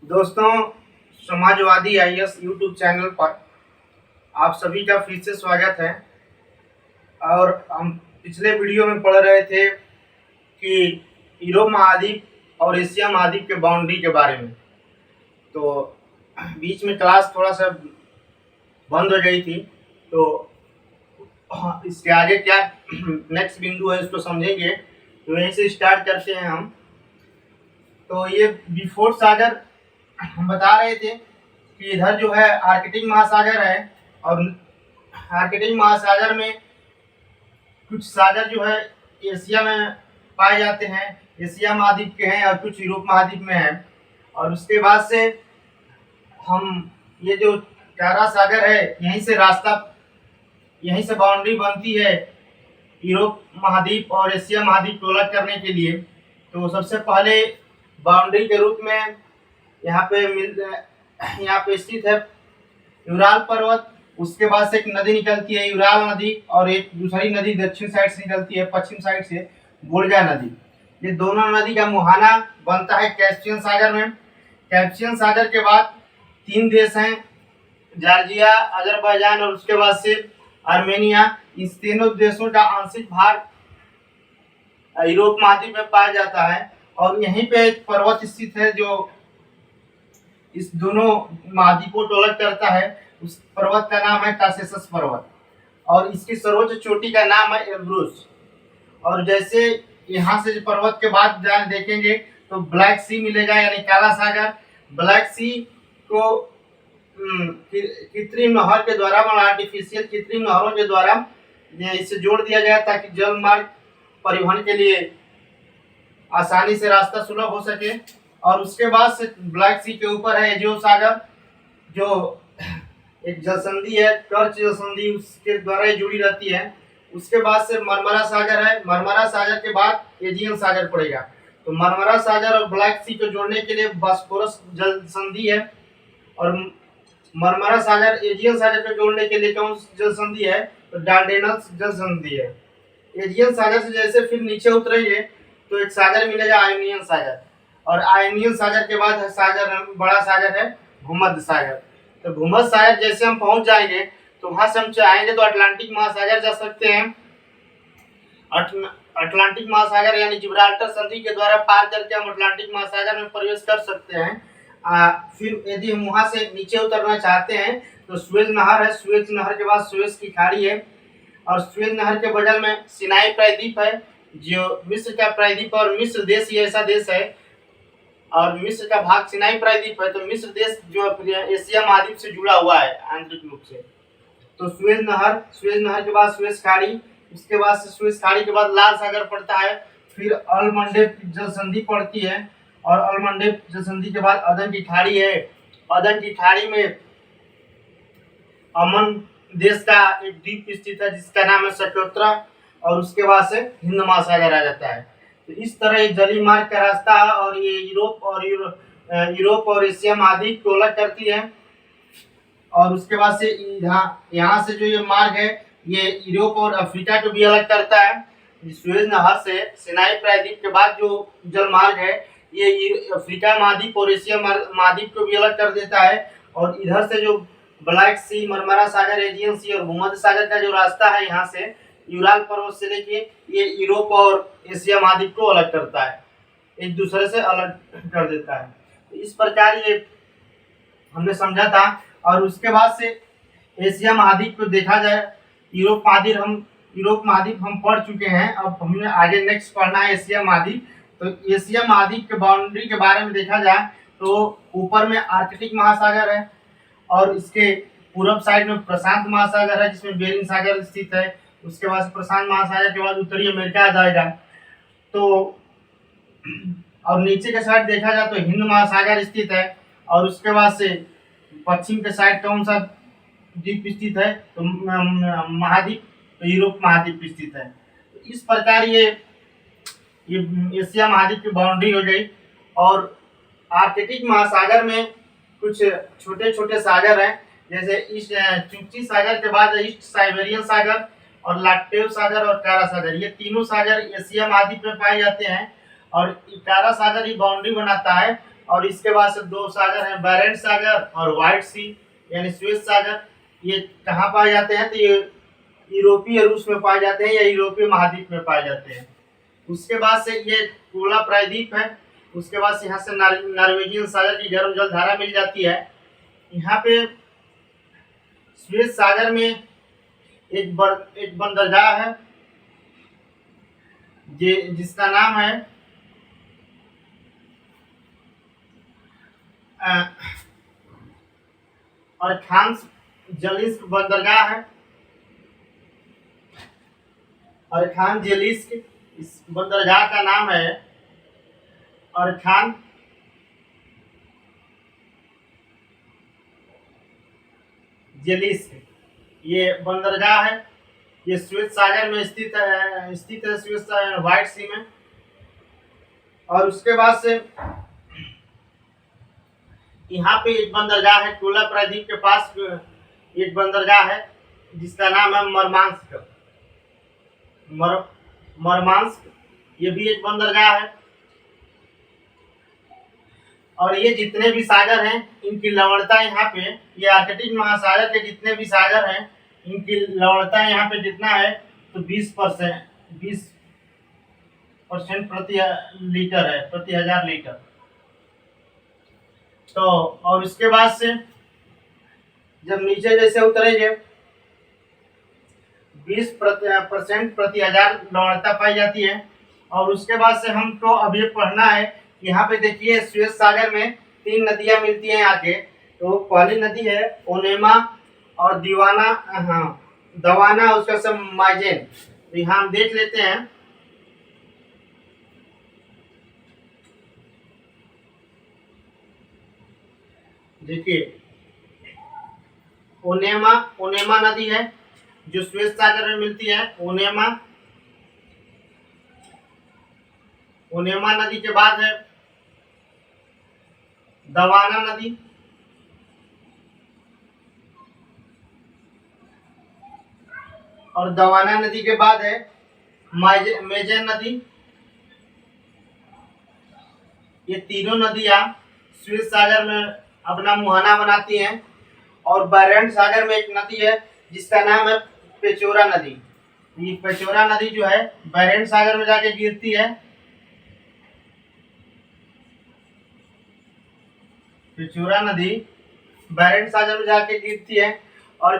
दोस्तों, Samajwadi IAS YouTube channel पर आप सभी का फिर से स्वागत है। और हम पिछले वीडियो में पढ़ रहे थे कि यूरोप महाद्वीप और एशिया महाद्वीप के बाउंड्री के बारे में। तो बीच में क्लास थोड़ा सा बंद हो गई थी, तो इसके आगे क्या नेक्स्ट बिंदु है इसको समझेंगे। तो यहीं से स्टार्ट करते हैं हम। तो ये बिफोर सागर हम बता रहे थे कि इधर जो है आर्कटिक महासागर है, और आर्कटिक महासागर में कुछ सागर जो है एशिया में पाए जाते हैं, एशिया महाद्वीप के हैं, और कुछ यूरोप महाद्वीप में हैं। और उसके बाद से हम ये जो कारा सागर है, यहीं से रास्ता, यहीं से बाउंड्री बनती है यूरोप महाद्वीप और एशिया महाद्वीप को अलग करने के लिए। तो सबसे पहले बाउंड्री के रूप में यहाँ पे स्थित है यूराल पर्वत। उसके बाद से एक नदी निकलती है यूराल नदी, और एक दूसरी नदी दक्षिण साइड से निकलती है, पश्चिम साइड से वोल्गा नदी। ये दोनों नदी का मुहाना बनता है कैस्पियन सागर में। कैस्पियन सागर के बाद 3 देश हैं, जॉर्जिया, अजरबैजान और उसके बाद से आर्मेनिया। इन तीनों देशों का आंशिक भाग यूरोप महाद्वीप में पाया जाता है। और यहीं पे एक पर्वत स्थित है जो इस दोनों महाद्वीपों को अलग करता है। उस पर्वत का नाम है कासेसस पर्वत, और इसकी सर्वोच्च चोटी का नाम है एल्ब्रूस। और जैसे यहाँ से पर्वत के बाद देखेंगे तो ब्लैक सी मिलेगा, यानी काला सागर। ब्लैक सी को कृत्रिम नहर के द्वारा, आर्टिफिशियल कृत्रिम नहरों के द्वारा इसे जोड़ दिया गया ताकि जल मार्ग परिवहन के लिए आसानी से रास्ता सुलभ हो सके। और उसके बाद से ब्लैक सी के ऊपर है एजियो सागर, जो एक जलसंधि है, कर्च जलसंधि, उसके द्वारा ये जुड़ी रहती है। उसके बाद से मरमरा सागर है। मरमरा सागर के बाद एजियन सागर पड़ेगा। तो मरमरा सागर और ब्लैक सी को जोड़ने के लिए बॉस्फोरस जल संधि है, और मरमरा सागर एजियन सागर को जोड़ने के लिए कौन जल संधि है? तो डार्डेनल्स जल संधि है। एजियन सागर से जैसे फिर नीचे उतरेंगे तो एक सागर मिलेगा आयोनियन सागर, और आयोनियन सागर के बाद बड़ा सागर है भूमध्य सागर। तो भूमध्य सागर जैसे हम पहुंच जाएंगे तो वहां से हम चाहेंगे तो अटलांटिक महासागर जा सकते हैं। अटलांटिक महासागर यानी जिब्राल्टर संधि के द्वारा पार करके हम अटलांटिक महासागर में प्रवेश कर सकते हैं। फिर यदि हम वहां से नीचे उतरना चाहते हैं तो सुएज नहर है। सुएज नहर के बाद सुएज की खाड़ी है, और सुएज नहर के बगल में सिनाई प्रायद्वीप है, जो मिस्र का प्रायद्वीप, और मिस्र देश ही ऐसा देश है, और मिस्र का भाग सिनाई प्रायद्वीप है। तो मिस्र देश जो एशिया महाद्वीप से जुड़ा हुआ है आंतरिक रूप से। तो सुएज नहर के बाद सुएज खाड़ी, उसके बाद से सुएज खाड़ी के बाद लाल सागर पड़ता है। फिर अलमंडेब जल संधि पड़ती है, और अलमंडेब जल संधि के बाद अदन की खाड़ी है। अदन की खाड़ी में अमन देश का एक द्वीप स्थित है जिसका नाम है सकोत्रा, और उसके बाद से हिंद महासागर आ जाता है। तो इस तरह एक जलीय मार्ग का रास्ता है, और ये यूरोप और एशिया महाद्वीप को अलग करती है। और उसके बाद से यहाँ से जो ये मार्ग है, ये यूरोप और अफ्रीका को भी अलग करता है। सुएज नहर से सिनाई प्रायद्वीप के बाद जो जल मार्ग है, ये अफ्रीका महाद्वीप और एशिया महाद्वीप को भी अलग कर देता है। और इधर से जो ब्लैक सी, मरमरा सागर, एजियन सी और भूमध्य सागर का जो रास्ता है, यहाँ से यूराल पर्वत से लेके ये यूरोप और एशिया महाद्वीप को अलग करता है, एक दूसरे से अलग कर देता है। तो इस प्रकार ये हमने समझा था। और उसके बाद से एशिया महाद्वीप को देखा जाए, यूरोप महाद्वीप हम पढ़ चुके हैं। अब हमें आगे नेक्स्ट पढ़ना है एशिया महाद्वीप। तो एशिया महाद्वीप के बाउंड्री के बारे में देखा जाए तो ऊपर में आर्कटिक महासागर है, और इसके पूर्व साइड में प्रशांत महासागर है जिसमें बेरिंग सागर स्थित है। उसके बाद प्रशांत महासागर के बाद उत्तरी अमेरिका आ जाएगा। तो और नीचे के साइड देखा जाए तो हिंद महासागर स्थित है, और उसके बाद से पश्चिम के साइड कौन सा द्वीप स्थित है? तो महाद्वीप, तो यूरोप महाद्वीप स्थित है। तो इस प्रकार ये एशिया महाद्वीप की बाउंड्री हो गई। और आर्कटिक महासागर में कुछ छोटे छोटे सागर हैं, जैसे इस चुंची सागर के बाद ईस्ट साइबेरियन सागर और लाक्टेव सागर और कारा सागर, ये तीनों सागर एशिया महाद्वीप में पाए जाते हैं। और कारा सागर ही बाउंड्री बनाता है और इसके बाद से दो सागर हैं, बैरेंट सागर और व्हाइट सी यानी श्वेत सागर। ये कहाँ पाए जाते हैं? तो ये यूरोपीय रूस में पाए जाते हैं या यूरोपीय महाद्वीप में पाए जाते हैं। उसके बाद से ये कोला प्रायद्वीप है। उसके बाद से यहाँ से नॉर्वेजियन सागर की गर्म जल धारा मिल जाती है। यहाँ पे श्वेत सागर में एक बंदरगाह है जिसका नाम है अर्खान्जलिस्क बंदरगाह है। अर्खान्जलिस्क, इस बंदरगाह का नाम है अर्खान्जलिस्क। ये बंदरगाह है, ये श्वेत सागर में स्थित है श्वेत सागर व्हाइट सी में। और उसके बाद से यहाँ पे एक बंदरगाह है कोला प्रायद्वीप के पास, एक बंदरगाह है जिसका नाम है मरमांस्क। ये भी एक बंदरगाह है। और ये जितने भी सागर हैं इनकी लवणता यहाँ पे, ये आर्कटिक महासागर के जितने भी सागर हैं इनकी लवणता यहाँ पे जितना है तो 20% प्रति लीटर है, प्रति 1000 लीटर। तो और इसके बाद से जब नीचे जैसे उतरेंगे 20% प्रति 1000 लवणता पाई जाती है। और उसके बाद से हमको अब ये पढ़ना है, यहाँ पे देखिए श्वेत सागर में 3 नदियां मिलती हैं आके। तो पहली नदी है ओनेमा और दवाना, उसका सब माइजेन। तो यहाँ हम देख लेते हैं। देखिए ओनेमा नदी है जो श्वेत सागर में मिलती है। ओनेमा नदी के बाद है दवाना नदी, और दवाना नदी के बाद है मेजेन नदी। ये तीनों नदियां श्वेत सागर में अपना मुहाना बनाती हैं। और बैरेंट सागर में एक नदी है जिसका नाम है पेचोरा नदी। ये पेचोरा नदी जो है बैरेंट सागर में जाके गिरती है। पेचोरा नदी बैरेंट सागर में जाके गिरती है। और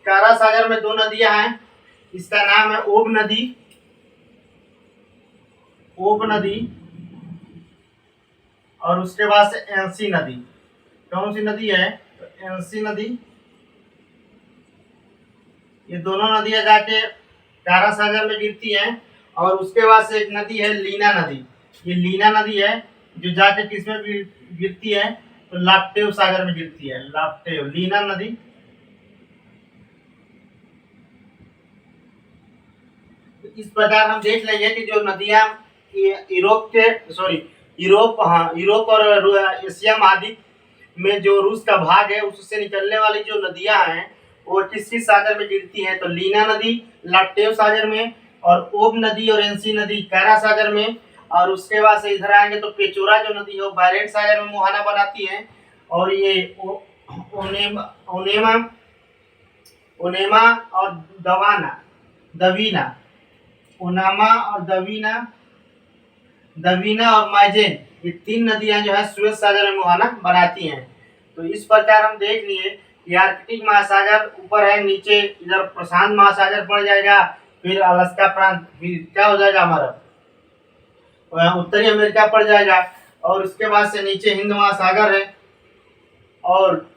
कारा सागर में 2 नदियां हैं, इसका नाम है ओब नदी और उसके बाद से एनसी नदी। कौन सी नदी है? तो एनसी नदी। ये दोनों नदियां जाके कारा सागर में गिरती हैं। और उसके बाद से एक नदी है लीना नदी। ये लीना नदी है जो जाके किसमें गिरती है? तो लाप्टेव सागर में गिरती है। लाप्टेव लीना नदी। इस प्रकार हम देख लेंगे कि जो नदियां यूरोप और एशिया महाद्वीप में जो रूस का भाग है उससे निकलने वाली जो नदियां हैं वो किस किस सागर में गिरती है? तो लीना नदी लाप्टेव सागर में, और ओब नदी और एनसी नदी कारा सागर में। और उसके बाद से इधर आएंगे तो पेचोरा जो नदी है वो बैरेंट सागर में मुहाना बनाती है। और ये ओनेमा और दवीना और माइजेन, ये 3 नदियां जो है श्वेत सागर में मुहाना बनाती हैं। तो इस प्रकार हम देख लिए कि आर्कटिक महासागर ऊपर है, नीचे इधर प्रशांत महासागर पड़ जाएगा, फिर अलास्का प्रांत, फिर क्या हो जाएगा हमारा उत्तरी अमेरिका पड़ जाएगा। और उसके बाद से नीचे हिंद महासागर है और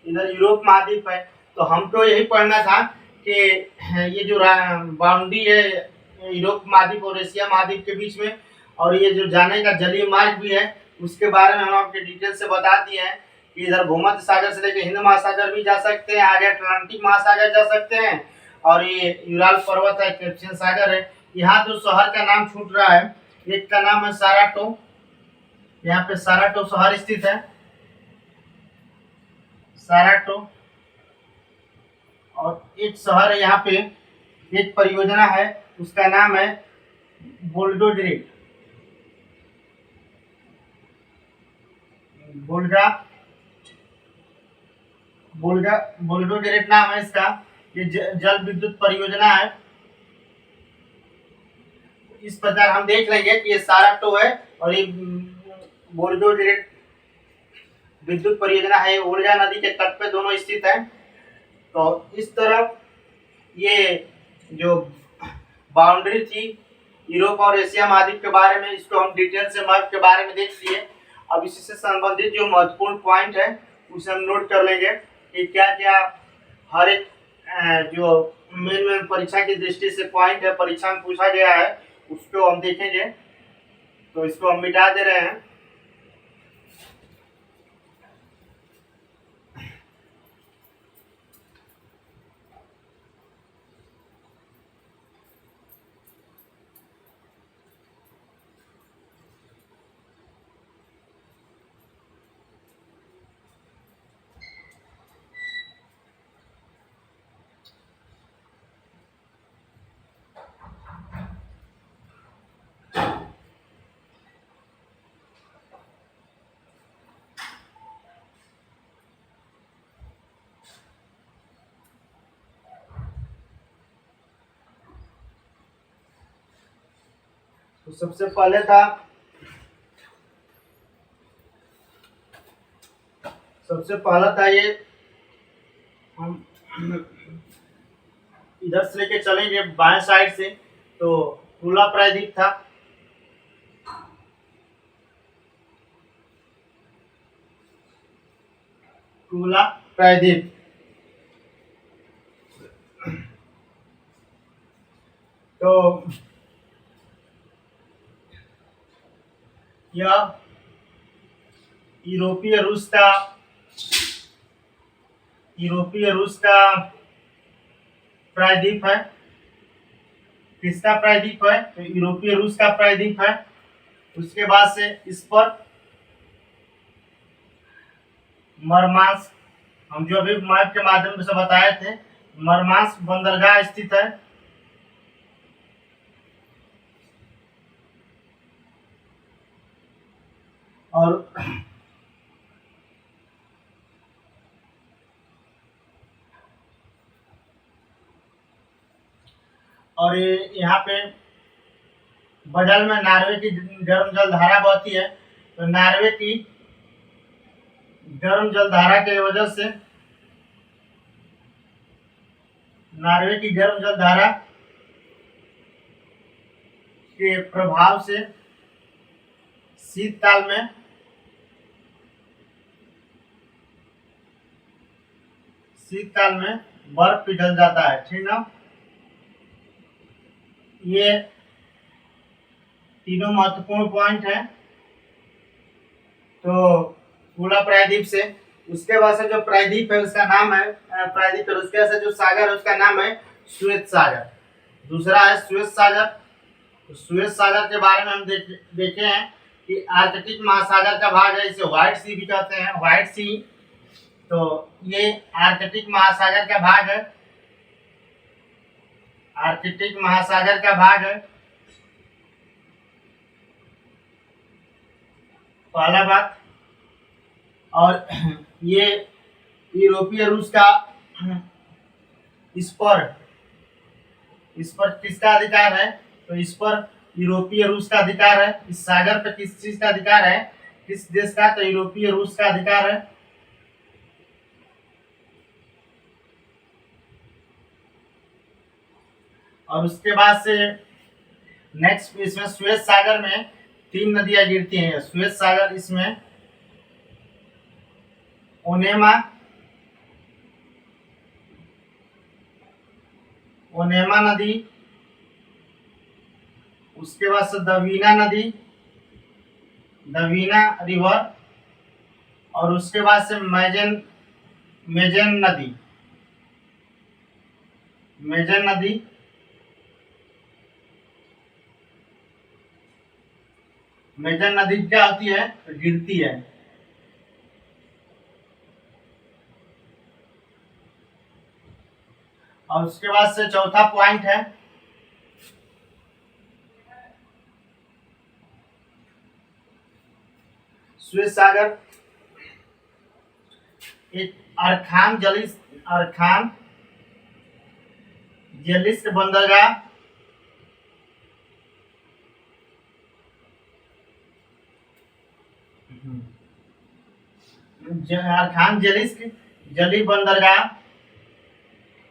इधर यूरोप महाद्वीप है। तो हमको यही पढ़ना था कि ये जो बाउंड्री है यूरोप महाद्वीप और एशिया महाद्वीप के बीच में, और ये जो जाने का जलीय मार्ग भी है उसके बारे में हम आपके डिटेल से बता दिए हैं कि इधर भूमध्य सागर से लेकर हिंद महासागर भी जा सकते हैं, आगे अटलांटिक महासागर जा सकते हैं, और ये यूराल पर्वत है, कैस्पियन सागर है। यहाँ तो शहर का नाम छूट रहा है, एक का नाम है साराटो। यहाँ पे साराटो शहर स्थित है, साराटो। और एक शहर है यहाँ पे, एक परियोजना है उसका नाम है बोल्डोग्रेड। बुल्गा बुल्गा बुल्गोग्रेट नाम है इसका। ये जल विद्युत परियोजना है। इस प्रकार हम देख लेंगे कि ये साराटो है और ये बुल्गोग्रेट विद्युत परियोजना है। ऊर्जा नदी के तट पे दोनों स्थित है। तो इस तरफ ये जो बाउंड्री थी यूरोप और एशिया महाद्वीप के बारे में, इसको हम डिटेल से मैप के बारे में देख लिए। अब इसी से संबंधित जो महत्वपूर्ण पॉइंट है उसे हम नोट कर लेंगे कि क्या क्या हर एक जो मेन परीक्षा की दृष्टि से पॉइंट है, परीक्षा में पूछा गया है, उसको हम देखेंगे। तो इसको हम मिटा दे रहे हैं। तो सबसे पहला था ये, हम इधर से लेके चलेंगे बाएं साइड से, तो टूला प्रायद्वीप था। टूला प्रायद्वीप, तो यह यूरोपीय रूस का प्रायद्वीप है। किसका प्रायद्वीप है? तो यूरोपीय रूस का प्रायद्वीप है। उसके बाद से इस पर मरमांस्क, हम जो अभी मैप के माध्यम से बताए थे, मरमांस्क बंदरगाह स्थित है। और ये यहाँ पे बगल में नॉर्वे की गर्म जलधारा बहती है। तो नॉर्वे की गर्म जलधारा के वजह से, नॉर्वे की गर्म जलधारा के प्रभाव से शीतकाल में बर्फ पिघल जाता है। ठीक ना? ये तीनों महत्वपूर्ण पॉइंट है। तो पूरा प्रायद्वीप से, उसके बाद से जो प्रायद्वीप है उसका नाम है प्रायद्वीप, और उसके बाद से जो सागर है उसका नाम है श्वेत सागर। दूसरा है श्वेत सागर। तो श्वेत सागर के बारे में हम देखे हैं कि आर्कटिक महासागर का भाग है, इसे व्हाइट सी भी कहते हैं, व्हाइट सी। तो ये आर्कटिक महासागर का भाग है, आर्कटिक महासागर का भाग है। पहला बात। और ये यूरोपीय रूस का, इस पर किसका अधिकार है? तो इस पर यूरोपीय रूस का अधिकार है। इस सागर पर किस चीज का अधिकार है? किस देश का? तो यूरोपीय रूस का अधिकार है। और उसके बाद से नेक्स्ट, इसमें श्वेत सागर में 3 नदियां गिरती हैं। श्वेत सागर, इसमें ओनेमा नदी, उसके बाद से दवीना नदी, दवीना रिवर, और उसके बाद से मेजन नदी। मेजन नदी क्या होती है? तो गिरती है। और उसके बाद से चौथा पॉइंट है श्वेत सागर। एक अरखान जलिस्क बंदरगाह, अरखान जलिस्क जली बंदरगाह,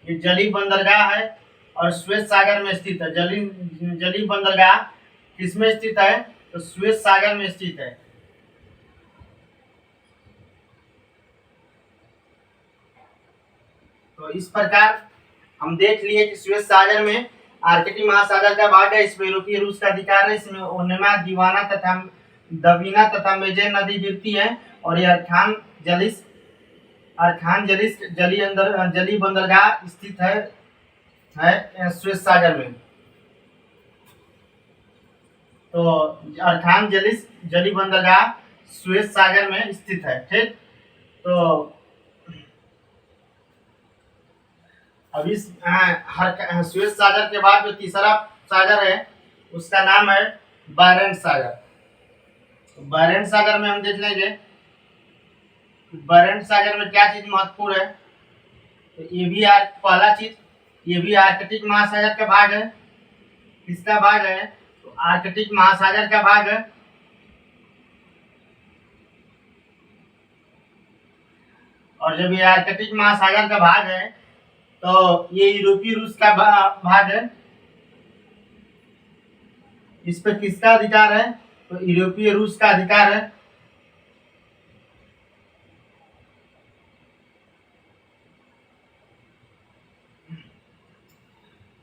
ये जली बंदरगाह है और श्वेत सागर में स्थित है। जली बंदरगाह किसमें स्थित है? तो श्वेत सागर में स्थित है। तो इस प्रकार हम देख लिए कि श्वेत सागर में आर्कटिक महासागर का भाग है, इसमें यूरोपीय रूस का अधिकार है, इसमें ओनेमा, दीवाना तथा दवीना तथा मेजेन नदी गिरती है और ये अरखान जलिस्क जली बंदरगाह स्थित है श्वेत सागर में। तो अरखान जली बंदरगाह श्वेत सागर में स्थित है। ठीक, तो अब इस श्वेत सागर के बाद जो तीसरा सागर है उसका नाम है बारेंट सागर। तो बारेंट सागर में हम देख लेंगे बारेंट सागर में क्या चीज महत्वपूर्ण है। तो पहला चीज ये भी आर्कटिक महासागर का भाग है। किसका भाग है? तो आर्कटिक महासागर का भाग है। और जब ये आर्कटिक महासागर का भाग है तो ये यूरोपीय रूस का भाग है। इस पर किसका अधिकार है? तो यूरोपीय रूस का अधिकार है।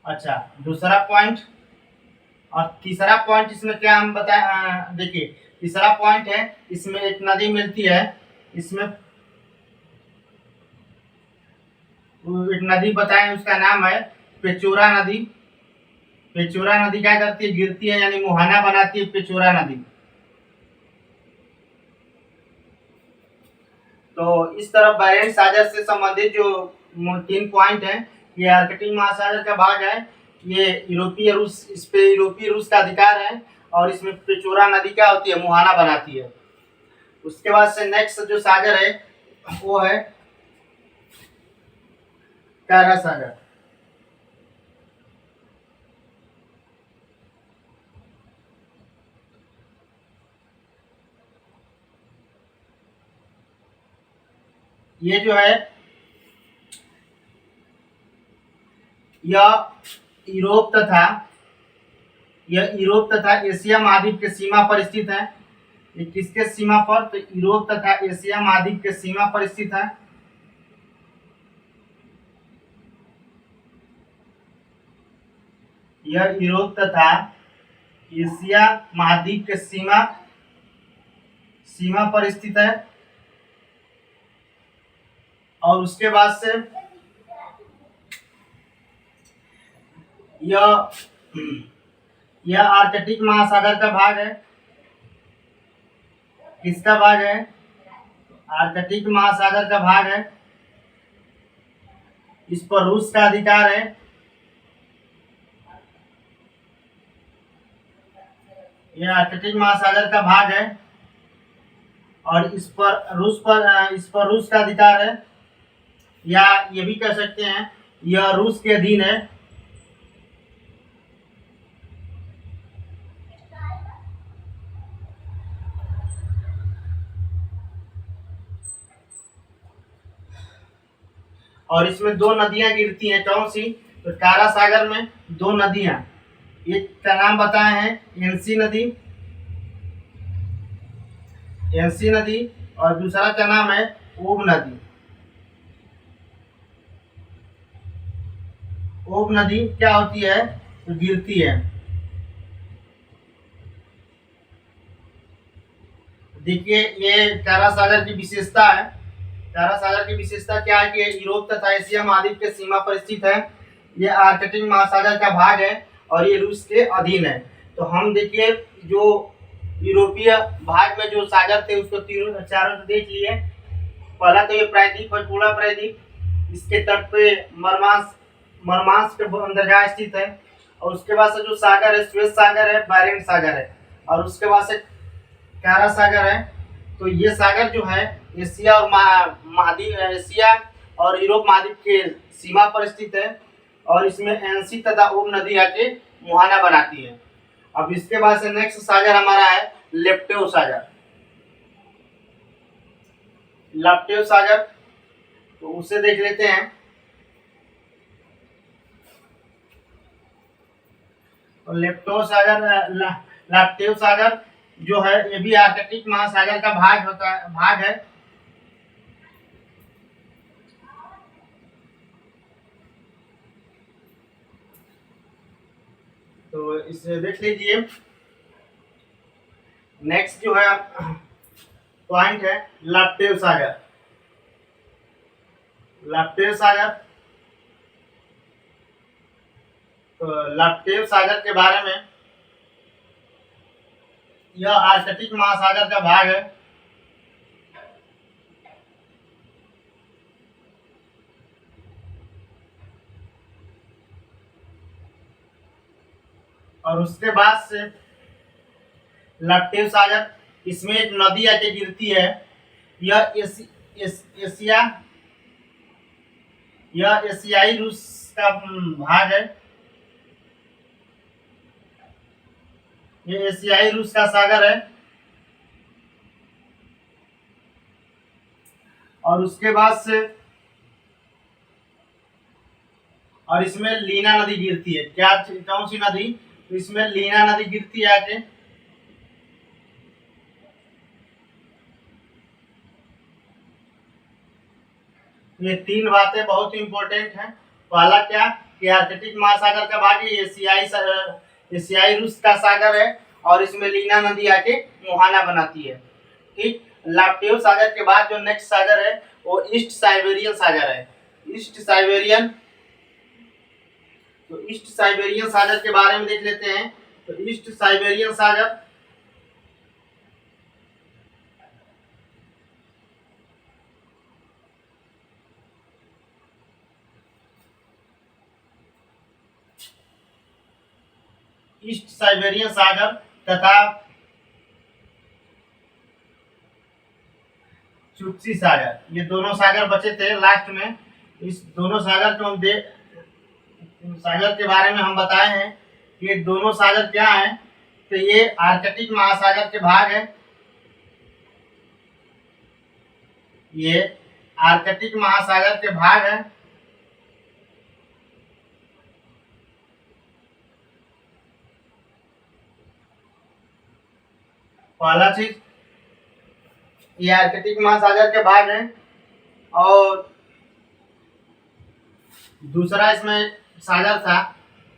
अच्छा, दूसरा पॉइंट और तीसरा पॉइंट इसमें क्या हम बताए, देखिए तीसरा पॉइंट है, इसमें एक नदी मिलती है, इसमें एक नदी बताएं, उसका नाम है पेचोरा नदी। पेचोरा नदी क्या करती है? गिरती है, यानी मुहाना बनाती है पेचोरा नदी। तो इस तरह बारेंट सागर से संबंधित जो 3 पॉइंट हैं, ये आर्कटिक महासागर का भाग है, ये इस पे यूरोपीय रूस का अधिकार है और इसमें पेचोरा नदी क्या होती है? मुहाना बनाती है। उसके बाद से नेक्स्ट जो सागर है वो है कारा सागर। ये जो है यह यूरोप तथा एशिया महाद्वीप के सीमा पर स्थित है। ये किसके सीमा पर? तो यूरोप तथा एशिया महाद्वीप के सीमा पर स्थित है। यह यूरोप तथा एशिया महाद्वीप के सीमा पर स्थित है। और उसके बाद से यह आर्कटिक महासागर का भाग है। किसका भाग है? आर्कटिक महासागर का भाग है। इस पर रूस का अधिकार है। यह आर्कटिक महासागर का भाग है और इस पर रूस का अधिकार है, या ये भी कह सकते हैं यह रूस के अधीन है। और इसमें 2 नदियां गिरती हैं। कौन सी? तो कारा सागर में 2 नदियां, एक का नाम बताए हैं एनसी नदी और दूसरा का नाम है ओब नदी। ओब नदी क्या होती है? तो गिरती है। देखिए ये कारा सागर की विशेषता है। कारा सागर की विशेषता क्या है कि यूरोप तथा एशिया महाद्वीप के सीमा पर स्थित है। ये आर्कटिक महासागर का भाग है और ये रूस के अधीन है। तो हम देखिए जो यूरोपीय भाग में जो सागर थे उसको चारों देख लिए। पहला तो ये प्रायद्वीप और पूरा प्रायद्वीप, इसके तट पे मरमांस्क बंदरगाह स्थित है। और उसके बाद से जो सागर है श्वेत सागर है, बारेंट सागर है और उसके बाद से कारा सागर है। तो ये सागर जो है एशिया और महाद्वीप एशिया और यूरोप महाद्वीप के सीमा पर स्थित है और इसमें एनसी तथा ओम नदी आके मुहाना बनाती है। अब इसके बाद से नेक्स्ट सागर हमारा है लेप्टेव सागर। लेप्टेव सागर तो उसे देख लेते हैं। तो लेप्टेव सागर जो है ये भी आर्कटिक महासागर का भाग है। तो इसे देख लीजिए। नेक्स्ट जो है पॉइंट है लेप्टेव सागर। लेप्टेव सागर तो लेप्टेव सागर के बारे में, यह आर्कटिक महासागर का भाग है। और उसके बाद से लेप्टेव सागर, इसमें एक नदी आके गिरती है। यह एशियाई रूस का भाग है। ये एशियाई रूस का सागर है। और उसके बाद से और इसमें लीना नदी गिरती है। क्या कौन सी नदी? तो इसमें लीना नदी गिरती है आके। ये तीन बातें बहुत इंपॉर्टेंट हैं। पहला क्या कि आर्कटिक महासागर का भाग एशियाई रूस का सागर है और इसमें लीना नदी आके मुहाना बनाती है। ठीक। लेप्टेव सागर के बाद जो नेक्स्ट सागर है वो ईस्ट साइबेरियन सागर है। ईस्ट साइबेरियन तो ईस्ट साइबेरियन सागर के बारे में देख लेते हैं। तो ईस्ट साइबेरियन सागर ईस्ट साइबेरियन सागर तथा चुक्सी सागर, ये दोनों सागर बचे थे लास्ट में। इस दोनों सागर को हम सागर के बारे में हम बताए हैं कि ये दोनों सागर क्या हैं। तो ये आर्कटिक महासागर के भाग है। ये आर्कटिक महासागर के भाग है। पहला चीज ये आर्कटिक महासागर के भाग है। और दूसरा इसमें सागर था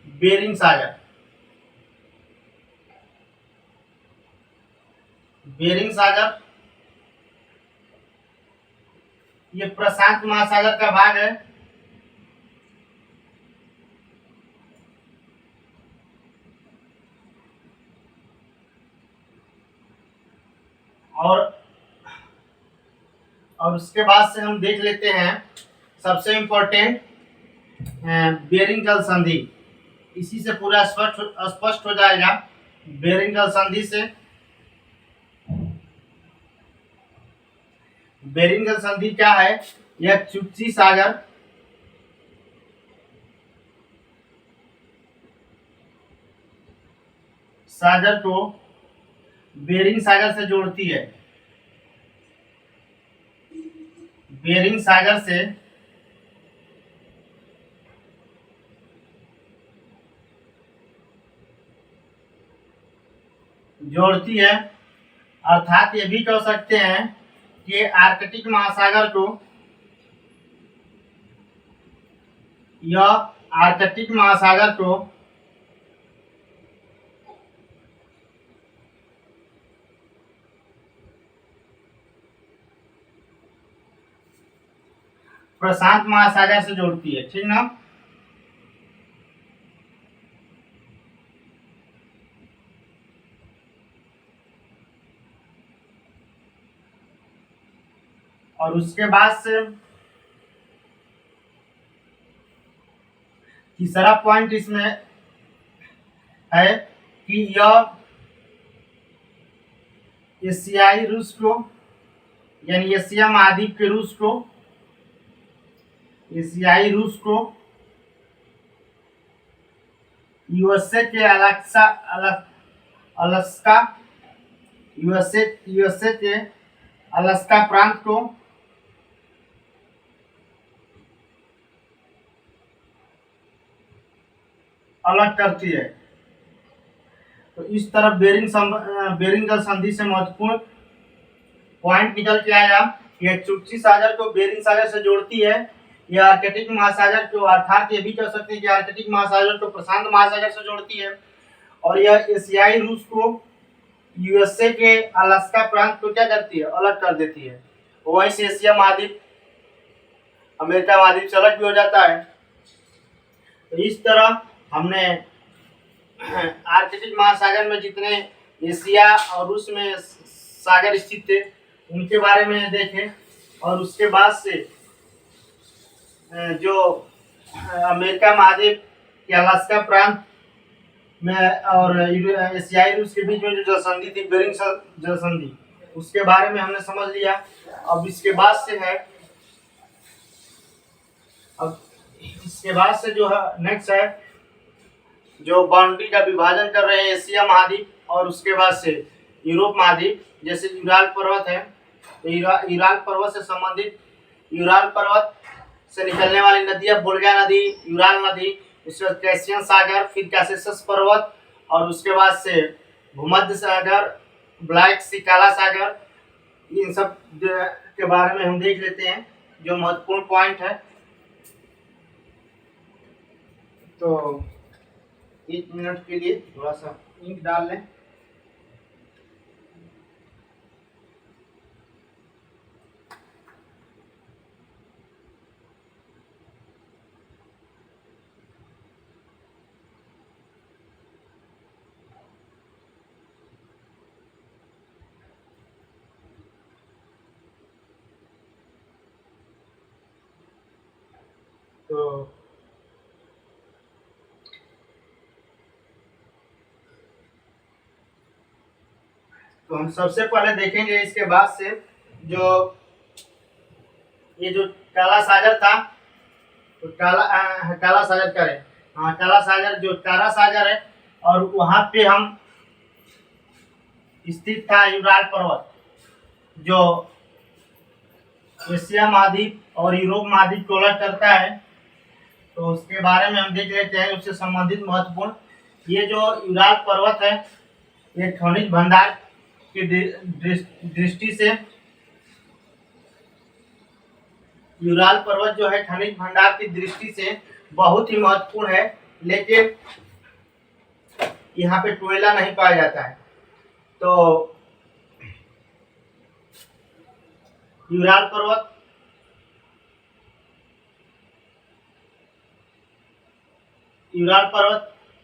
बेरिंग सागर। बेरिंग सागर ये प्रशांत महासागर का भाग है। और उसके बाद से हम देख लेते हैं सबसे इम्पोर्टेंट बेरिंग जल संधि। इसी से पूरा स्पष्ट हो जाएगा। बेरिंग जल संधि से बेरिंग जल संधि क्या है? यह चुक्ची सागर को बेरिंग सागर से जोड़ती है। बेरिंग सागर से जोड़ती है। अर्थात ये भी कह सकते हैं कि आर्कटिक महासागर को प्रशांत महासागर से जोड़ती है। ठीक ना। और उसके बाद से तीसरा पॉइंट इसमें है कि यह एशियाई रूस को यानी एशिया महाद्वीप के रूस को, एशियाई रूस को यूएसए के अलास्का यूएसए के अलास्का प्रांत को अलग करती है। तो इस तरफ बेरिंग जल संधि से महत्वपूर्ण पॉइंट निकल के आया। यह चुक्ची सागर को बेरिंग सागर से जोड़ती है। यह आर्कटिक महासागर को, अर्थात ये भी कह सकते हैं कि आर्कटिक महासागर को प्रशांत महासागर से जोड़ती है। और यह एशियाई रूस को यूएसए के अलास्का प्रांत को क्या करती है, अलग कर देती है। वहीं से एशिया महाद्वीप अमेरिका महाद्वीप से अलग भी हो जाता है। तो इस तरह हमने आर्कटिक महासागर में जितने एशिया और रूस में सागर स्थित थे उनके बारे में देखें, और उसके बाद से जो अमेरिका महाद्वीप के अलास्का प्रांत में और एशियाई रूस के बीच में जो जलसंधि थी, बेरिंग जलसंधि, उसके बारे में हमने समझ लिया। अब इसके बाद से जो है नेक्स्ट है, जो बाउंड्री का विभाजन कर रहे हैं एशिया महाद्वीप और उसके बाद से यूरोप महाद्वीप। जैसे यूराल पर्वत है, तो यूराल पर्वत से संबंधित, यूराल पर्वत से निकलने वाली नदियां वोल्गा नदी, यूराल नदी, उसके बाद कैस्पियन सागर, फिर कैसेसस पर्वत, और उसके बाद से भूमध्य सागर, ब्लैक सी, काला सागर, इन सब के बारे में हम देख लेते हैं जो महत्वपूर्ण पॉइंट है। तो 1 मिनट के लिए थोड़ा सा इंक डाल लें। तो हम सबसे पहले देखेंगे इसके बाद से जो ये जो काला सागर था, तो काला सागर करें, हाँ काला सागर, जो काला सागर है, और वहां पे हम स्थित था यूराल पर्वत, जो एशिया महाद्वीप और यूरोप महाद्वीप को अलग करता है। तो उसके बारे में हम देख लेते हैं, उससे संबंधित महत्वपूर्ण। ये जो यूराल पर्वत है, ये खनिज भंडार की दृष्टि से, यूराल पर्वत जो है खनिज भंडार की दृष्टि से बहुत ही महत्वपूर्ण है, लेकिन यहाँ पे कोयला नहीं पाया जाता है। तो यूराल पर्वत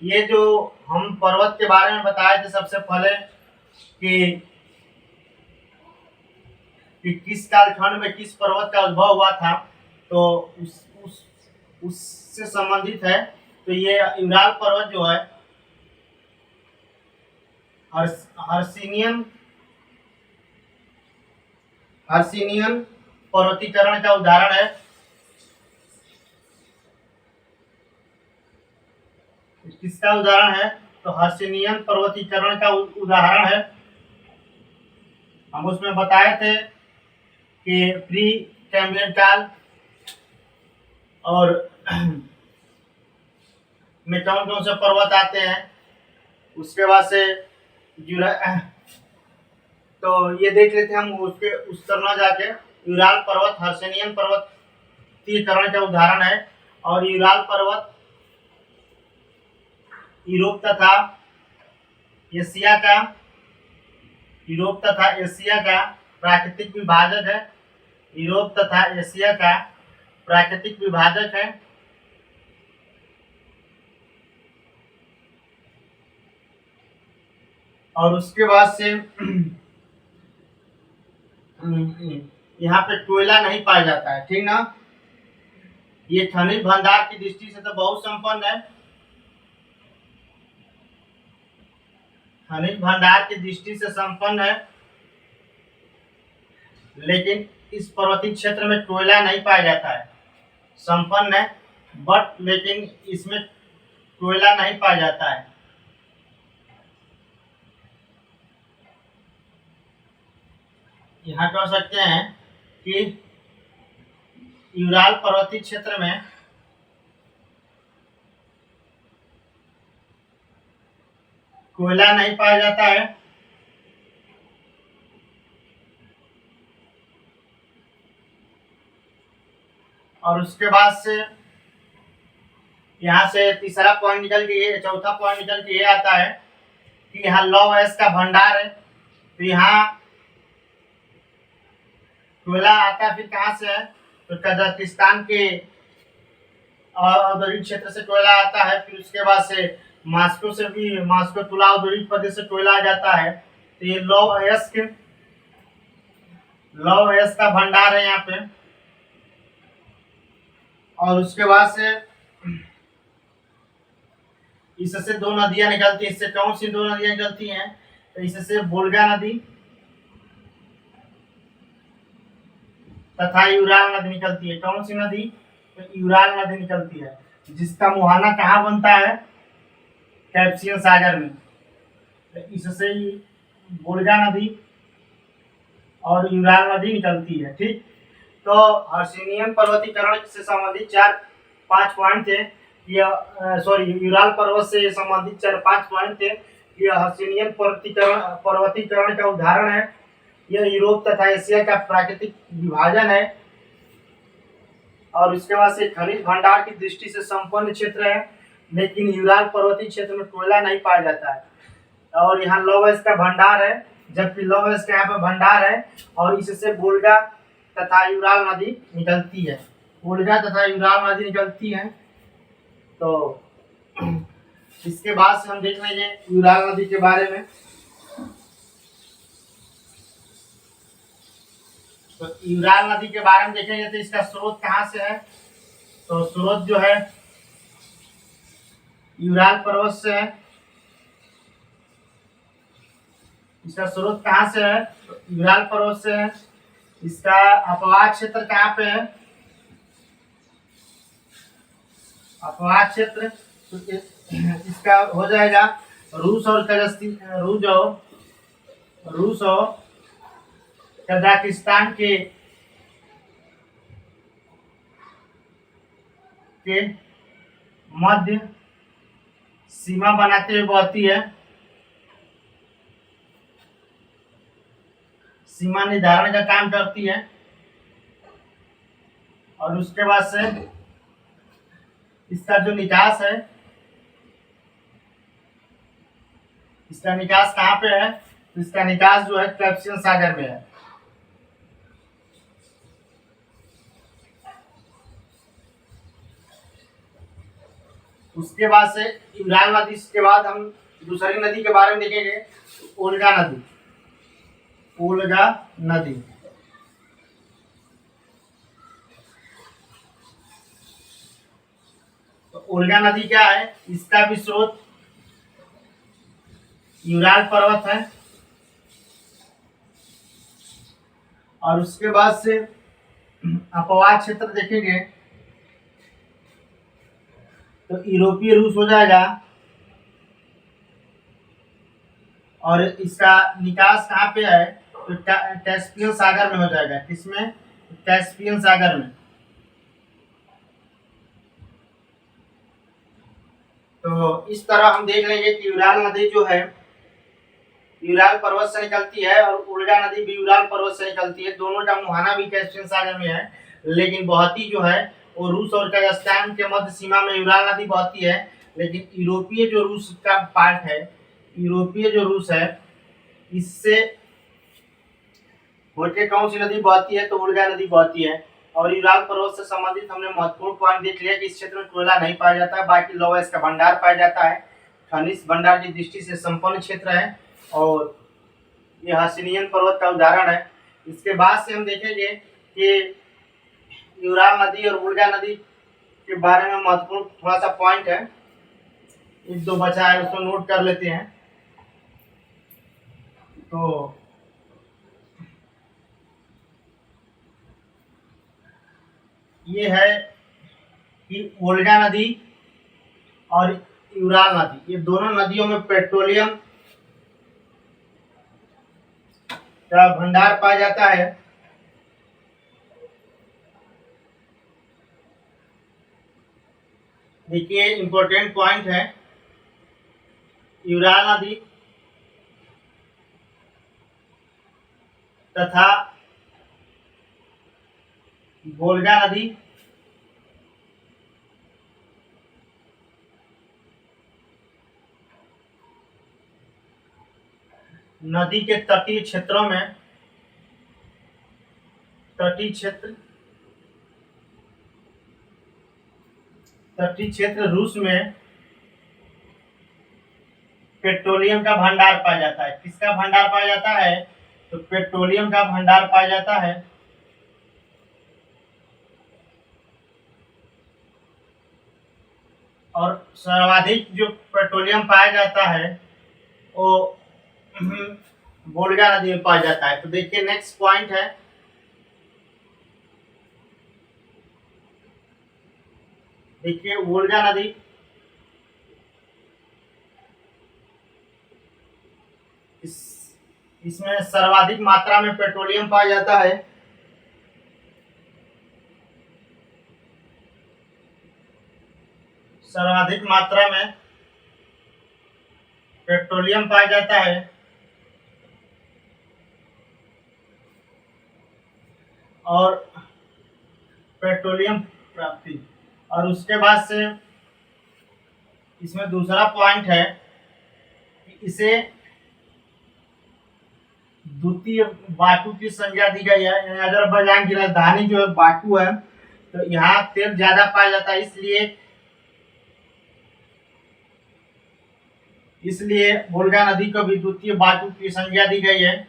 ये जो हम पर्वत के बारे में बताए थे सबसे पहले कि किस कालखंड में किस पर्वत का उद्भव हुआ था, तो उससे संबंधित है। तो ये यूराल पर्वत जो है हर्सिनियन पर्वतीकरण का उदाहरण है। किसका उदाहरण है? तो हर्सिनियन पर्वतीकरण का उदाहरण है। हम उसमें बताए थे कि प्री कैम्ब्रियन काल और में कौन कौन से पर्वत आते हैं, उसके बाद से तो ये देख लेते हैं हम उसके उस तरह जाके। यूराल पर्वत हर्सिनियन पर्वतीकरण का उदाहरण है, और यूराल पर्वत यूरोप तथा एशिया का प्राकृतिक विभाजक है। यूरोप तथा एशिया का प्राकृतिक विभाजक है। और उसके बाद से यहाँ पे कोयला नहीं पाया जाता है, ठीक ना। ये खनिज भंडार की दृष्टि से तो बहुत संपन्न है, खनिज भंडार की दृष्टि से संपन्न है, लेकिन इस पर्वतीय क्षेत्र में कोयला नहीं पाया जाता है। संपन्न है बट लेकिन इसमें कोयला नहीं पाया जाता है। यहाँ कह सकते हैं कि यूराल पर्वतीय क्षेत्र में कोयला नहीं पाया जाता है। और उसके बाद से यहाँ से तीसरा पॉइंट निकल के ये, चौथा पॉइंट निकल के ये आता है कि यहाँ लौह अयस्क का भंडार है। तो यहाँ कोयला आता फिर कहाँ से है, तो कजाकिस्तान के औद्योगिक क्षेत्र से कोयला आता है। फिर उसके बाद से मास्को तुला औद्योगिक प्रदेश से कोयला आ जाता है। तो ये लौह अयस्क का भंडार है यहाँ पे। और उसके बाद से इससे दो नदियां निकलती हैं। इससे कौन सी दो नदियां निकलती हैं, तो इससे वोल्गा नदी तथा यूराल नदी निकलती है। कौन सी नदी, तो यूराल नदी निकलती है, जिसका मुहाना कहाँ बनता है, कैस्पियन सागर में। तो इससे वोल्गा नदी और यूराल नदी निकलती है। ठीक, तो हर्षिनियन पर्वतीकरण से संबंधित 4-5 पॉइंट थे। यूराल पर्वत से संबंधित 4-5 पॉइंट थे। यह हर्षिनियन पर्वतीकरण का उदाहरण है। यह यूरोप तथा एशिया का प्राकृतिक विभाजन है। और उसके बाद से खनिज भंडार की दृष्टि से संपन्न क्षेत्र है, लेकिन यूराल पर्वतीय क्षेत्र में कोयला नहीं पाया जाता है। और यहाँ लौह अयस्क का भंडार है, जबकि लौह अयस्क यहाँ पर भंडार है। और इससे वोल्गा तथा यूराल नदी निकलती है। वोल्गा तथा यूराल नदी निकलती है। तो इसके बाद से हम देख लेंगे यूराल नदी के बारे में। तो यूराल नदी के बारे में देखेंगे तो इसका स्रोत कहाँ से है, तो स्रोत जो है यूराल पर्वत से है। इसका स्रोत कहाँ से है, तो यूराल पर्वत से है। इसका अपवाह क्षेत्र कहाँ पे है, अपवाह क्षेत्र तो इसका हो जाएगा रूस और कजाकिस्तान के मध्य सीमा बनाते हुए बहती है। सीमा निर्धारण का काम करती है। और उसके बाद से इसका जो निकास है, इसका निकास कहाँ पे है, तो इसका निकास जो है कैस्पियन सागर में है। उसके बाद से यूराल नदी के बाद हम दूसरी नदी के बारे में देखेंगे, वोल्गा नदी। वोल्गा नदी तो वोल्गा नदी क्या है, इसका भी स्रोत यूराल पर्वत है। और उसके बाद से अपवाह क्षेत्र देखेंगे तो यूरोपीय रूस हो जाएगा। और इसका निकास कहाँ पे है, तो कैस्पियन सागर में हो जाएगा। किसमें, कैस्पियन सागर में। तो इस तरह हम देख लेंगे कि यूराल नदी जो है यूराल पर्वत से निकलती है और वोल्गा नदी भी यूराल पर्वत से निकलती है। दोनों का मुहाना भी कैस्पियन सागर में है, लेकिन बहती जो है वो रूस और कजाकिस्तान के मध्य सीमा में यूराल नदी बहती है। लेकिन यूरोपीय जो रूस का पार्ट है, यूरोपीय जो रूस है, इससे होके कौन सी नदी बहती है, तो वोल्गा नदी बहती है। और यूराल पर्वत से संबंधित हमने महत्वपूर्ण पॉइंट देख लिया कि इस क्षेत्र में कोयला नहीं पाया जाता है, बाकी लौह अयस्क का भंडार पाया जाता है। खनिज भंडार की दृष्टि से संपन्न क्षेत्र है और यह हर्षिनियन पर्वत का उदाहरण है। इसके बाद से हम देखेंगे कि यूराल नदी और वोल्गा नदी के बारे में महत्वपूर्ण थोड़ा सा पॉइंट है, 1-2 बचा है, उसको नोट कर लेते हैं। तो ये है कि वोल्गा नदी और यूराल नदी, ये दोनों नदियों में पेट्रोलियम का भंडार पाया जाता है। देखिए इंपॉर्टेंट पॉइंट है, यूराल नदी तथा वोल्गा नदी नदी के तटीय क्षेत्रों में, तटीय क्षेत्र रूस में पेट्रोलियम का भंडार पाया जाता है। किसका भंडार पाया जाता है? तो पेट्रोलियम का भंडार पाया जाता है। और सर्वाधिक जो पेट्रोलियम पाया जाता है वो वोल्गा नदी में पाया जाता है। तो देखिए नेक्स्ट पॉइंट है, देखिए वोल्गा नदी इसमें सर्वाधिक मात्रा में पेट्रोलियम पाया जाता है। सर्वाधिक मात्रा में पेट्रोलियम पाया जाता है और पेट्रोलियम प्राप्ति, और उसके बाद से इसमें दूसरा पॉइंट है कि इसे द्वितीय बाकू की संज्ञा दी गई है। अजरबैजान की राजधानी जो है बाकू है, तो यहाँ तेल ज्यादा पाया जाता है, इसलिए वोल्गा नदी को भी द्वितीय बाकू की संज्ञा दी गई है।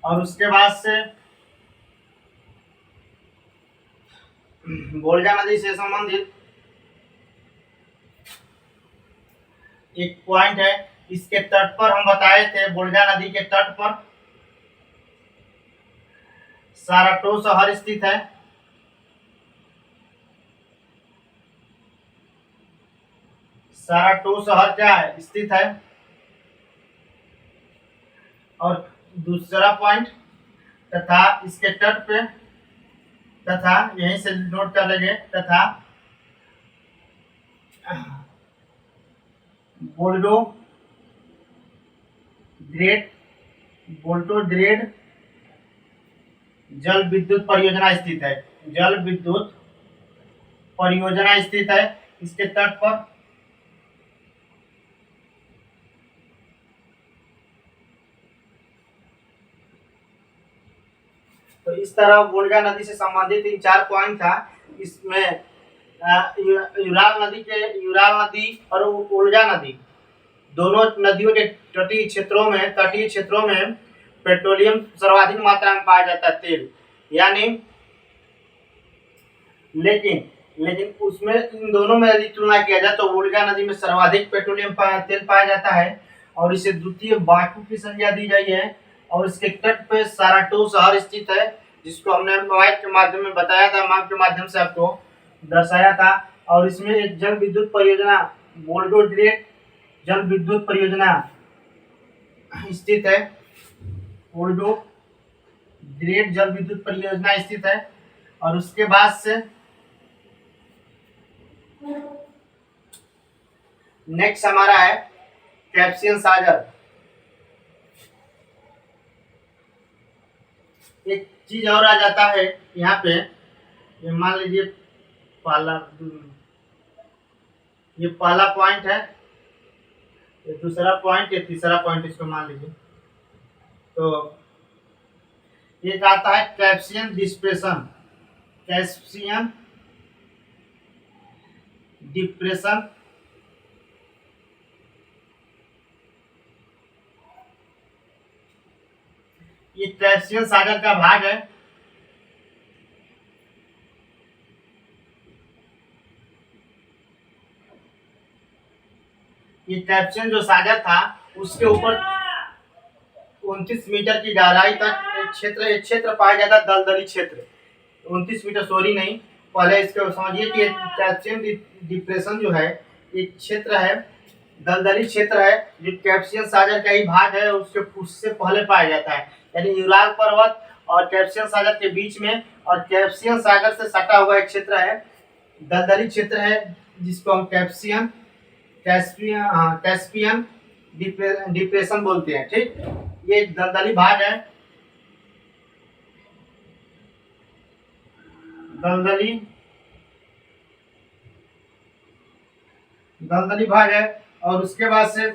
और उसके बाद से वोल्गा नदी से संबंधित एक पॉइंट है, इसके तट पर हम बताए थे, वोल्गा नदी के तट पर साराटोव शहर स्थित है। साराटोव शहर क्या है? स्थित है। और दूसरा पॉइंट, तथा इसके तट पे, तथा यहीं से नोट कर लेंगे, तथा बोल्डो ग्रेड जल विद्युत परियोजना स्थित है। जल विद्युत परियोजना स्थित है इसके तट पर। तो इस तरह वोल्गा नदी से संबंधित इन 4 पॉइंट था। इसमें यूराल नदी और वोल्गा नदी दोनों नदियों के तटीय क्षेत्रों में पेट्रोलियम सर्वाधिक मात्रा में पाया जाता है, तेल, यानी लेकिन उसमें इन दोनों में यदि तुलना किया जाए तो वोल्गा नदी में सर्वाधिक पेट्रोलियम तेल पाया जाता है और इसे द्वितीय बाकू की संज्ञा दी गई है। और इसके तट पे साराटोव शहर स्थित है, जिसको हमने मोबाइल के माध्यम में बताया था, मैप के माध्यम से आपको दर्शाया था। और इसमें एक जल विद्युत परियोजना वोल्गोग्रेड जल विद्युत परियोजना स्थित है। वोल्गोग्रेड जल विद्युत परियोजना स्थित है। और उसके बाद से नेक्स्ट हमारा है कैस्पियन सागर। एक चीज और आ जाता है यहाँ पे, ये मान लीजिए ये पहला पॉइंट है, ये दूसरा पॉइंट, ये तीसरा पॉइंट, इसको मान लीजिए। तो एक आता है कैस्पियन डिप्रेशन। ये कैस्पियन सागर का भाग है। ये कैस्पियन जो सागर था उसके ऊपर 29 मीटर की गहराई तक एक क्षेत्र पाया जाता है, दलदली क्षेत्र। 29 मीटर, सॉरी नहीं, पहले इसको समझिए कि कैप्सियन डिप्रेशन जो है एक क्षेत्र है, दलदली क्षेत्र है, जो कैप्सियन सागर का ही भाग है, उससे पहले पाया जाता है। यानी यूराल पर्वत और कैप्सियन सागर के बीच में और कैप्सियन सागर से सटा हुआ एक क्षेत्र है, दलदली क्षेत्र है, जिसको हम कैस्पियन डिप्रेशन बोलते हैं। ठीक, ये दलदली भाग है, दलदली दलदली भाग है। और उसके बाद से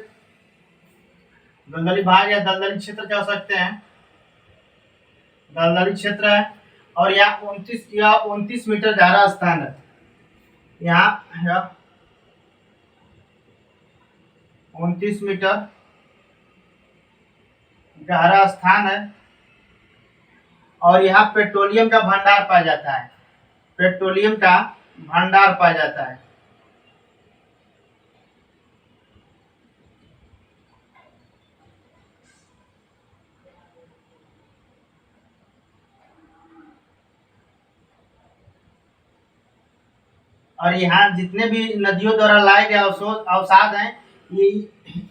दलदली भाग या दलदली क्षेत्र कह सकते हैं, दलदली क्षेत्र है। और यहाँ 29 मीटर गहरा स्थान है, यहाँ 29 मीटर गहरा स्थान है। और यहाँ पेट्रोलियम का भंडार पाया जाता है, पेट्रोलियम का भंडार पाया जाता है। और यहाँ जितने भी नदियों द्वारा लाए गए अवसाद हैं, ये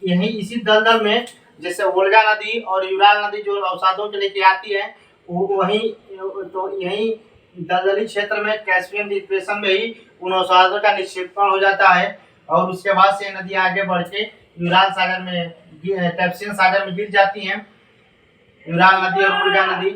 यही इसी दलदल में, जैसे वोल्गा नदी और यूराल नदी जो अवसादों के लेके आती है, वही तो यही दलदली क्षेत्र में कैस्पियन डिप्रेशन में ही उन अवसादों का निक्षेपण हो जाता है। और उसके बाद से नदी आगे बढ़ के यूराल सागर में, कैस्पियन सागर में गिर जाती हैं, यूराल नदी और वोल्गा नदी।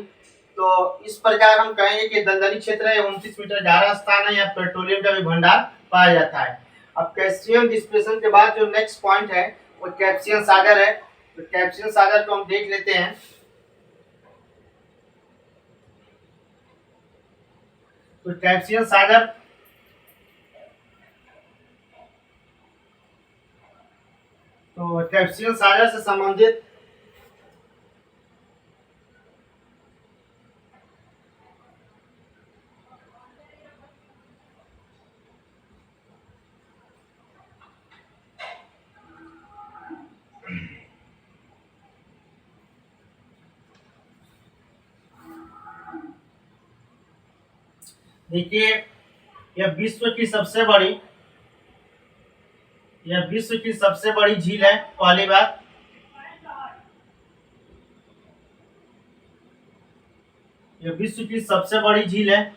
तो इस प्रकार हम कहेंगे कि दलदली क्षेत्र है, 29 मीटर गहरा स्थान है, या पेट्रोलियम का भी भंडार पाया जाता है। अब कैस्पियन डिप्रेशन के बाद जो नेक्स्ट पॉइंट है वो कैस्पियन सागर है। तो कैस्पियन सागर को हम देख लेते हैं। तो कैस्पियन सागर से संबंधित देखिए, यह विश्व की सबसे बड़ी झील है। पहली बात, यह विश्व की सबसे बड़ी झील है।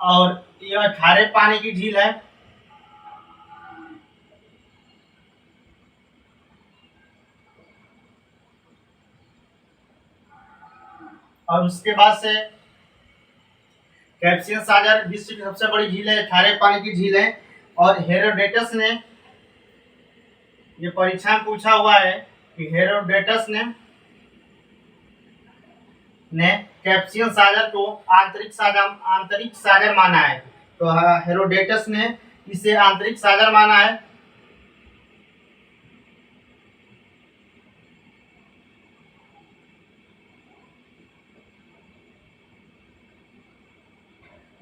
और यह खारे पानी की झील है। और उसके बाद से कैस्पियन सागर विश्व की सबसे बड़ी झील है, खारे पानी की झील है। और हेरोडेटस ने ये परीक्षा में पूछा हुआ है कि हेरोडेटस ने कैस्पियन सागर को आंतरिक सागर माना है। तो हेरोडेटस ने इसे आंतरिक सागर माना है।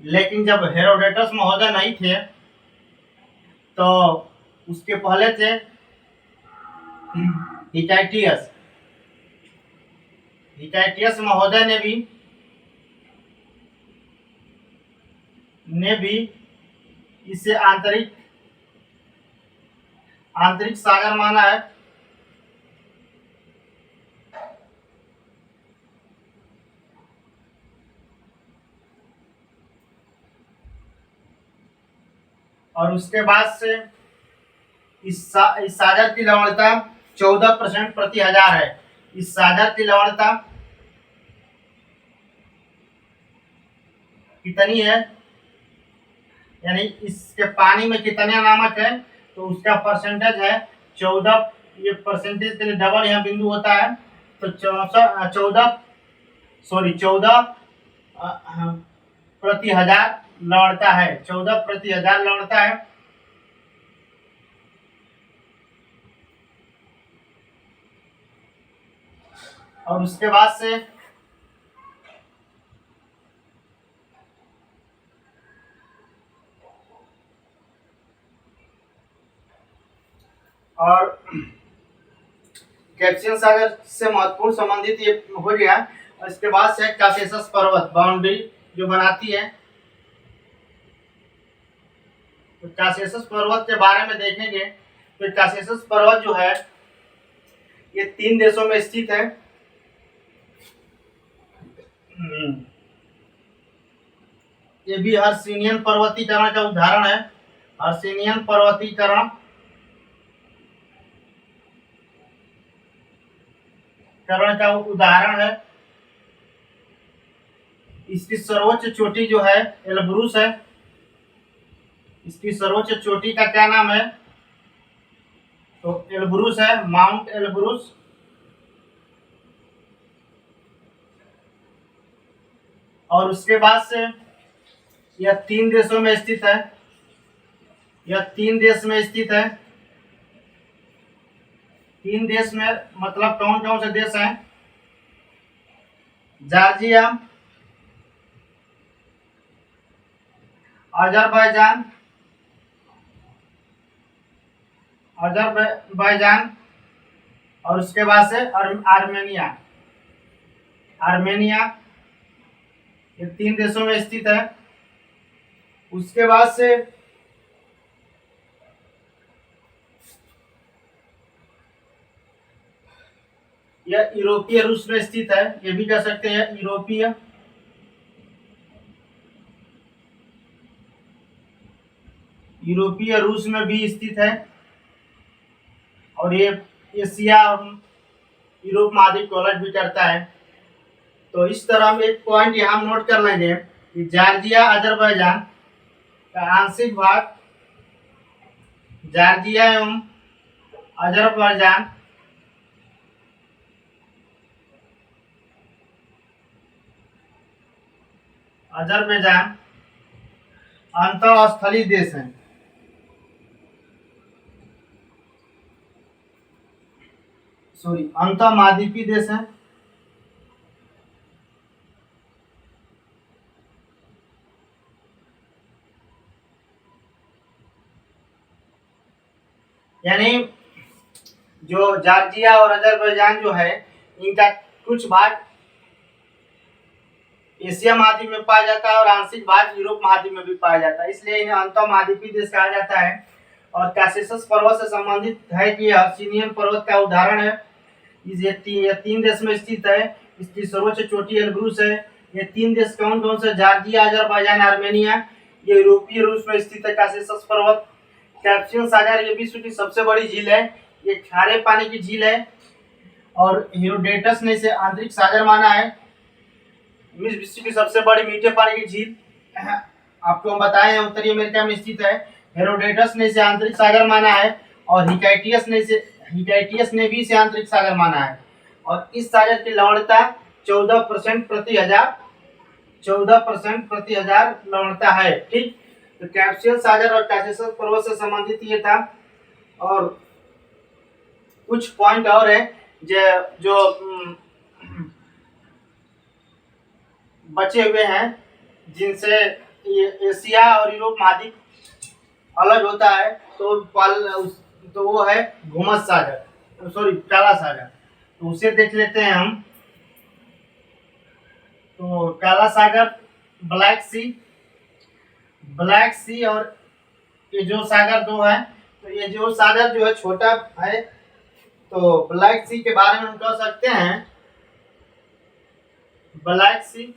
लेकिन जब हेरोडेटस महोदय नहीं थे तो उसके पहले थे हिटाइटियस महोदय ने भी इसे आंतरिक सागर माना है। और उसके बाद से इस सागर की लवणता 14% प्रति हजार है। इस सागर की लवणता कितनी है, यानी इसके पानी में कितने नमक है, तो उसका परसेंटेज है 14। ये परसेंटेज के लिए डबल यहाँ बिंदु होता है, तो 14 प्रति हजार लौटता है, 14 प्रति हजार लौटता है। और उसके बाद से और कैप्सियन सागर से महत्वपूर्ण संबंधित ये हो गया। और इसके बाद से काकेशस पर्वत बाउंड्री जो बनाती है। तो काकेशस पर्वत के बारे में देखेंगे तो काकेशस पर्वत जो है ये 3 देशों में स्थित है। ये भी हर्षिनियन पर्वतीकरण का उदाहरण है। हर्षिनियन पर्वतीकरण का उदाहरण है। इसकी सर्वोच्च चोटी जो है एल्ब्रूस है। इसकी सर्वोच्च चोटी का क्या नाम है? तो एल्ब्रूस है, माउंट एल्ब्रूस। और उसके बाद से यह 3 देशों में स्थित है। यह 3 देश में स्थित है। 3 देश में मतलब कौन कौन से देश हैं? जॉर्जिया, अजरबैजान, और उसके बाद से आर्मेनिया। ये 3 देशों में स्थित है। उसके बाद से यह यूरोपीय रूस में स्थित है। ये भी कह सकते हैं यूरोपीय रूस में भी स्थित है। और ये एशिया और यूरोप महाद्वीप को अलग भी करता है। तो इस तरह हम एक पॉइंट यहाँ नोट कर लेंगे कि जॉर्जिया अजरबैजान का आंशिक भाग, जॉर्जिया एवं अजरबैजान अंतःस्थलीय देश हैं। अंतःमहाद्वीपीय देश हैं। यानी जो जॉर्जिया और अजरबैजान जो है इनका कुछ भाग एशिया महाद्वीप में पाया जाता है और आंशिक भाग यूरोप महाद्वीप में भी पाया जाता है, इसलिए इन्हें अंतःमहाद्वीपीय देश कहा जाता है। और काकेशस पर्वत से संबंधित है कि हर्षिनियन पर्वत का उदाहरण है। ये 3 देश में स्थित है। इसकी सर्वोच्च चोटी एल्ब्रूस है। ये 3 देश कौन कौन से? Georgia, Azerbaijan, Armenia. ये यूरोपीय रूस में स्थित है काकेशस पर्वत। कैस्पियन सागर ये विश्व की सबसे बड़ी झील है। ये खारे पानी की झील है और हेरोडोटस ने इसे आंतरिक सागर माना है। विश्व की सबसे बड़ी मीठे पानी की झील आपको हम बताए हैं उत्तरी अमेरिका में स्थित है। हेरोडोटस ने इसे आंतरिक सागर माना है और हिकाइटियस ने भी इसे आंतरिक सागर माना है। और इस सागर की लवणता 14% प्रति हजार लवणता है। ठीक, तो कैस्पियन सागर और काकेशस पर्वत से संबंधित ये था। और कुछ पॉइंट और है जो बचे हुए हैं जिनसे ये एशिया और यूरोप महाद्वीप अलग होता है। तो वो है भूमध्य सागर, काला सागर। तो उसे देख लेते हैं हम। तो काला सागर, ब्लैक सी और ये जो सागर दो है। तो ये जो सागर जो है छोटा है, तो ब्लैक सी के बारे में हम कह सकते हैं ब्लैक सी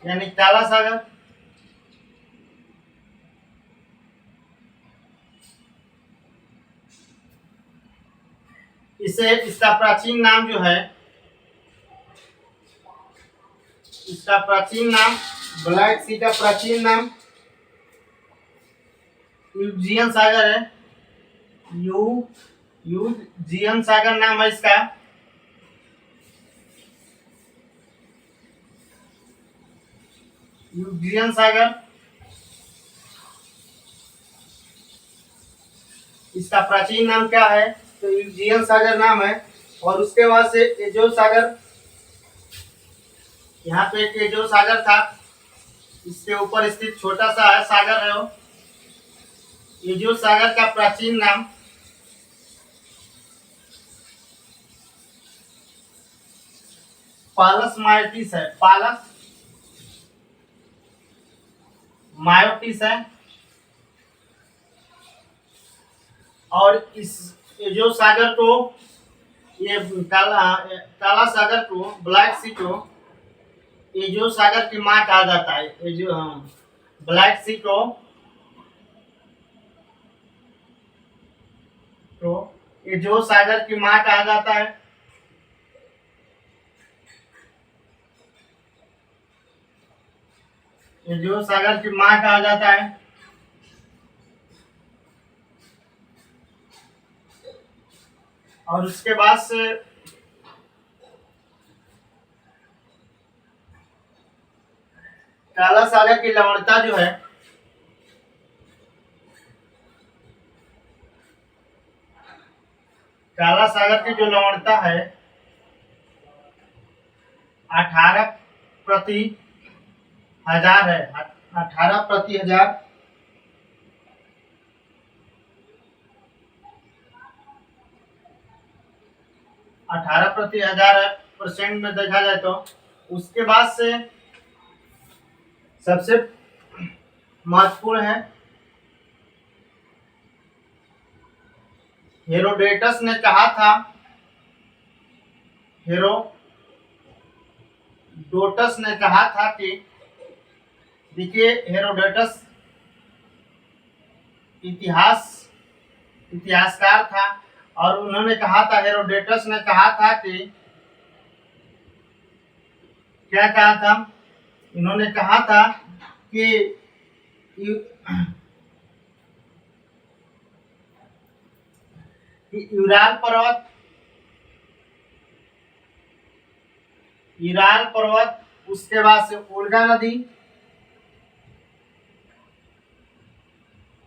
यानी काला सागर। इसका प्राचीन नाम जो है, इसका प्राचीन नाम ब्लैक सी का प्राचीन नाम यूजियन सागर है। यूजियन सागर नाम है इसका। यूजियन सागर इसका प्राचीन नाम क्या है? तो यूजियन सागर नाम है। और उसके बाद से एजोर सागर, यहाँ पे एक एजोर सागर था, इसके ऊपर स्थित छोटा सा है सागर है वो। एजोर सागर का प्राचीन नाम पालस मायोटिस है, पालस मायोटिस है। और इस एजो सागर को, ये काला सागर को, ब्लैक सी को एजो सागर की माँ कहा जाता है। एजो ब्लैक सी को तो एजो सागर की माँ कहा जाता है। एजो सागर की माँ कहा जाता है। और उसके बाद से काला सागर की लवणता जो है, काला सागर की जो लवणता है 18/1000 है। 18/1000। 18/1000% में देखा जाए तो उसके बाद से सबसे महत्वपूर्ण है, हेरोडेटस ने कहा था, हेरोडोटस ने कहा था कि, देखिए हेरोडोटस इतिहासकार था और उन्होंने कहा था, हेरोडेटस ने कहा था कि, क्या कहा था, इन्होंने कहा था कि यूराल पर्वत, उसके बाद से ओल्गा नदी,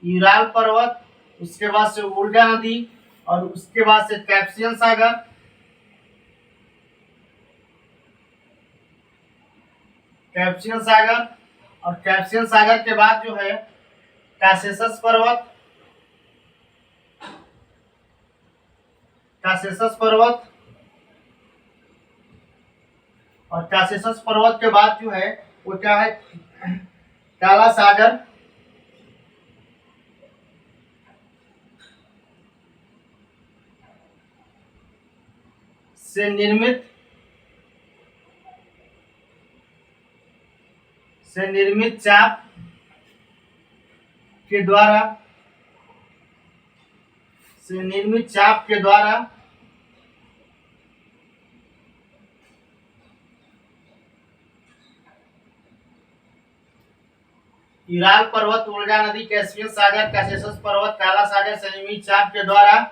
यूराल पर्वत, उसके बाद से ओल्गा नदी, और उसके बाद से कैस्पियन सागर, कैस्पियन सागर, और कैस्पियन सागर के बाद जो है कासेसस पर्वत, कासेसस पर्वत, और कासेसस पर्वत के बाद जो है वो क्या है, काला सागर, से निर्मित चाप के द्वारा, यूराल पर्वत, ओल्गा नदी, कैस्पियन सागर, कासेसस पर्वत, काला सागर से निर्मित चाप के द्वारा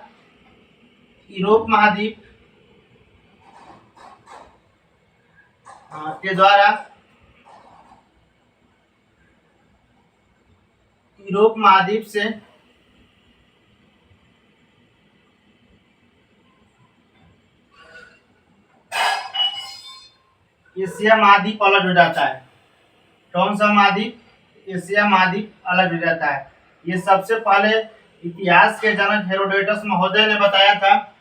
यूरोप महाद्वीप के द्वारा यूरोप महाद्वीप से एशिया महाद्वीप अलग हो जाता है। कौन सा महाद्वीप? एशिया महाद्वीप अलग हो जाता है। ये सबसे पहले इतिहास के जनक हेरोडोटस महोदय ने बताया था।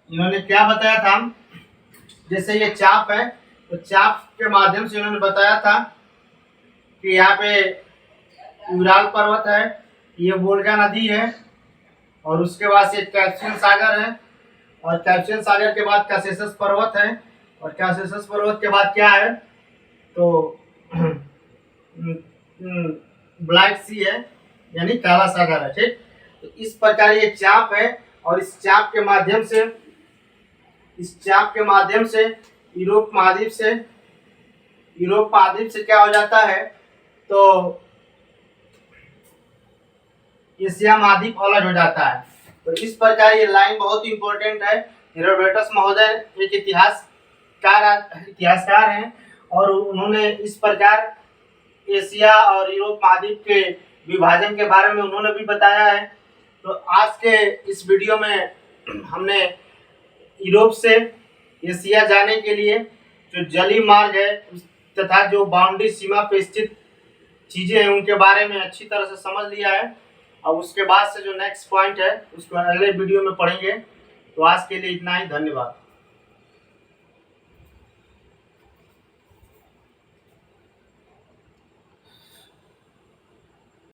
इन्होंने क्या बताया था, जैसे ये चाप है तो चाप के माध्यम से इन्होंने बताया था कि यहाँ पे यूराल पर्वत है, ये वोल्गा नदी है, और उसके बाद से कैस्पियन सागर है, और कैस्पियन सागर के बाद कासेसस पर्वत है, और कासेसस पर्वत के बाद क्या है तो ब्लैक सी है, यानी काला सागर है। ठीक, तो इस प्रकार ये चाप है, और इस चाप के माध्यम से यूरोप महाद्वीप से क्या हो जाता है तो एशिया महाद्वीप अलग हो जाता है। तो इस प्रकार ये लाइन बहुत ही इंपॉर्टेंट है। हेरोडोटस महोदय एक इतिहासकार हैं, और उन्होंने इस प्रकार एशिया और यूरोप महाद्वीप के विभाजन के बारे में उन्होंने भी बताया है। तो आज के इस वीडियो में हमने यूरोप से एशिया जाने के लिए जो जलीय मार्ग है तथा जो बाउंड्री सीमा पे स्थित चीज़ें हैं उनके बारे में अच्छी तरह से समझ लिया है। अब उसके बाद से जो नेक्स्ट पॉइंट है उसको अगले वीडियो में पढ़ेंगे। तो आज के लिए इतना ही, धन्यवाद।